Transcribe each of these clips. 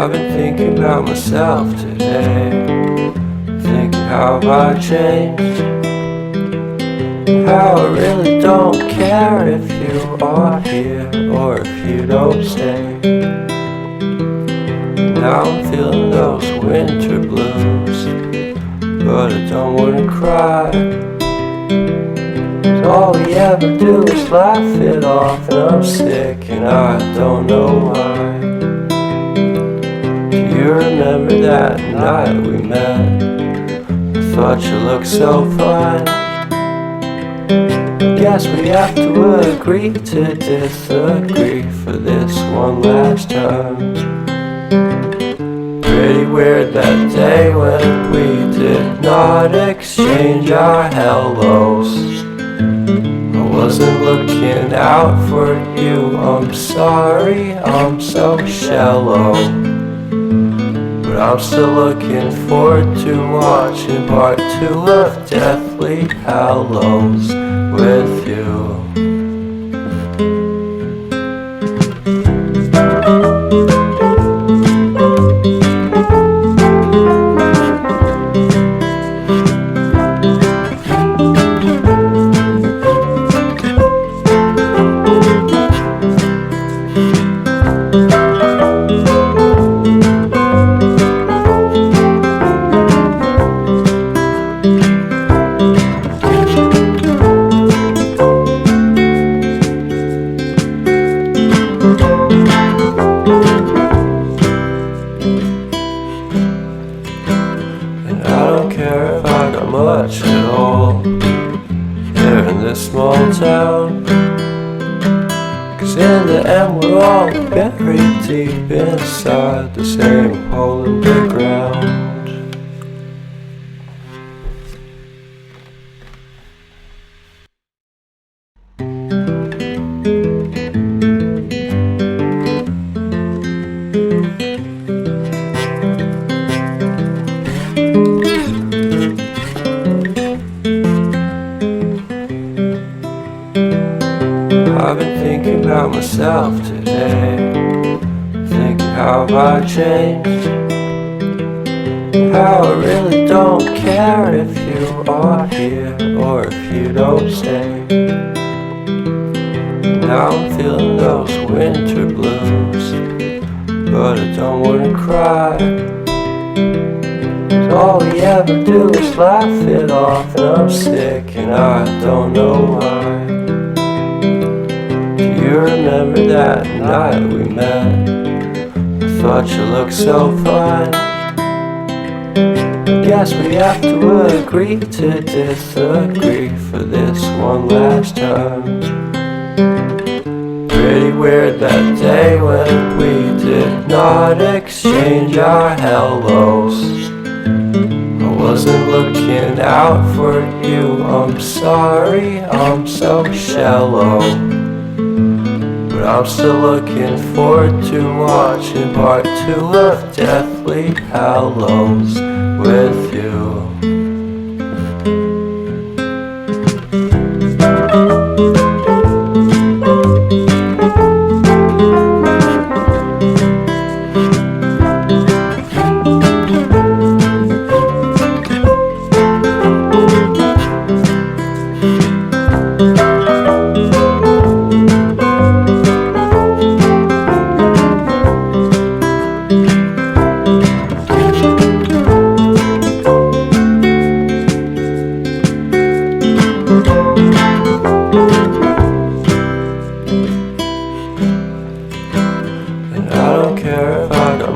I've been thinking about myself today, thinking how have I changed, how I really don't care if you are here or if you don't stay. Now I'm feeling those winter blues, but I don't wanna cry. All we ever do is laugh it off, and I'm sick and I don't know why. Do you remember that night we met? I thought you looked so fine. Guess we have to agree to disagree for this one last time. Pretty weird that day when we did not exchange our hellos. I wasn't looking out for you, I'm sorry, I'm so shallow. But I'm still looking forward to watching part 2 of Deathly Hallows with you. Much at all here in this small town, 'cause in the end we're all buried deep inside the same hole in the ground. I've been thinking about myself today, thinking how have I changed, how I really don't care if you are here or if you don't stay. Now I'm feeling those winter blues, but I don't wanna cry. All we ever do is laugh it off, and I'm sick and I don't know why. You remember that night we met? I thought you looked so fine. Guess we have to agree to disagree for this one last time. Pretty weird that day when we did not exchange our hellos. I wasn't looking out for you, I'm sorry, I'm so shallow. But I'm still looking forward to watching part 2 of Deathly Hallows with you.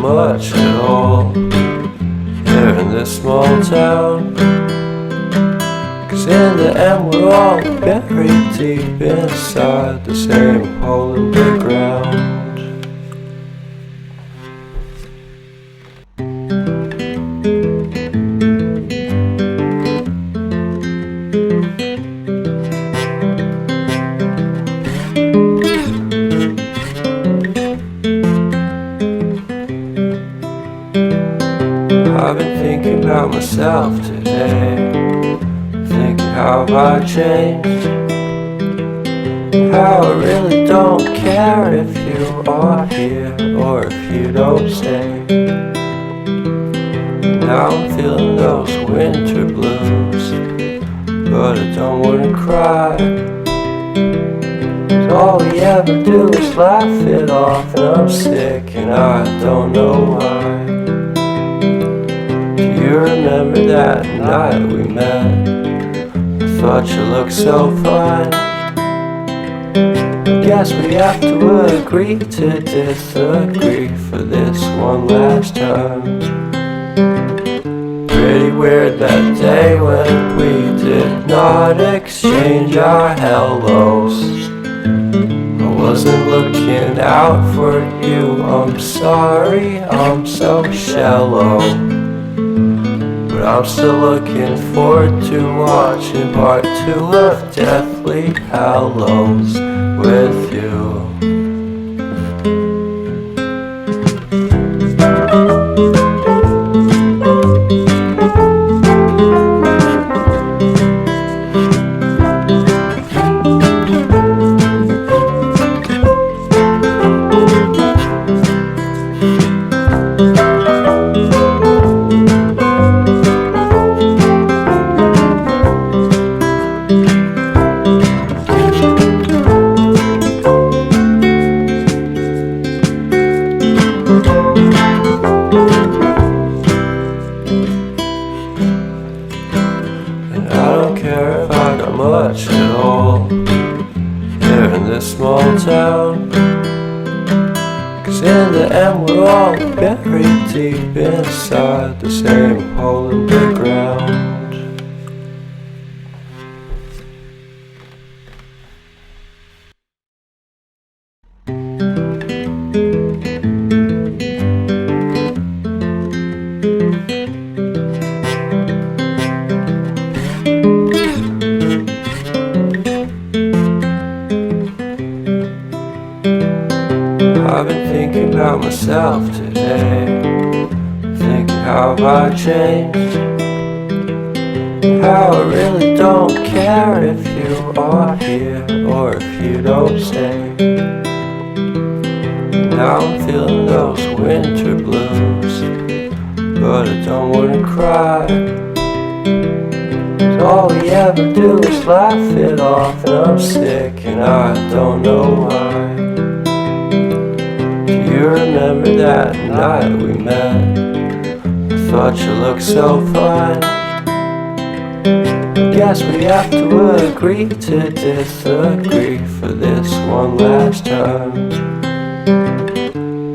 Much at all here in this small town, 'cause in the end we're all buried deep inside the same hole in the ground. I've been thinking about myself today, thinking how have I changed, how I really don't care if you you are here or if you don't stay. Now I'm feeling those winter blues, but I don't wanna cry. 'Cause all we ever do is laugh it off, and I'm sick and I don't know why. Do you remember that night we met? I thought you looked so fine. I guess we have to agree to disagree for this one last time. Pretty weird that day when we did not exchange our hellos. I wasn't looking out for you, I'm sorry, I'm so shallow. But I'm still looking forward to watching part 2 of Deathly Hallows with you. And I don't care if I got much at all here in this small town, 'cause in the end we're all buried deep inside the same hole in the ground. I've been thinking about myself today, thinking how have I changed, how I really don't care if you are here or if you don't stay. Now I'm feeling those winter blues, but I don't wanna cry. 'Cause all we ever do is laugh it off, and I'm sick and I don't know why. You remember that night we met? I thought you looked so fine. I guess we have to agree to disagree for this one last time.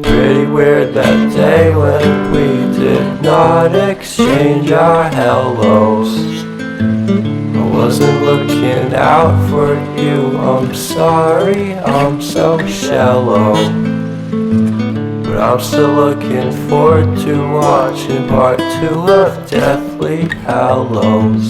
Pretty weird that day when we did not exchange our hellos. I wasn't looking out for you, I'm sorry, I'm so shallow. But I'm still looking forward to watching part 2 of Deathly Hallows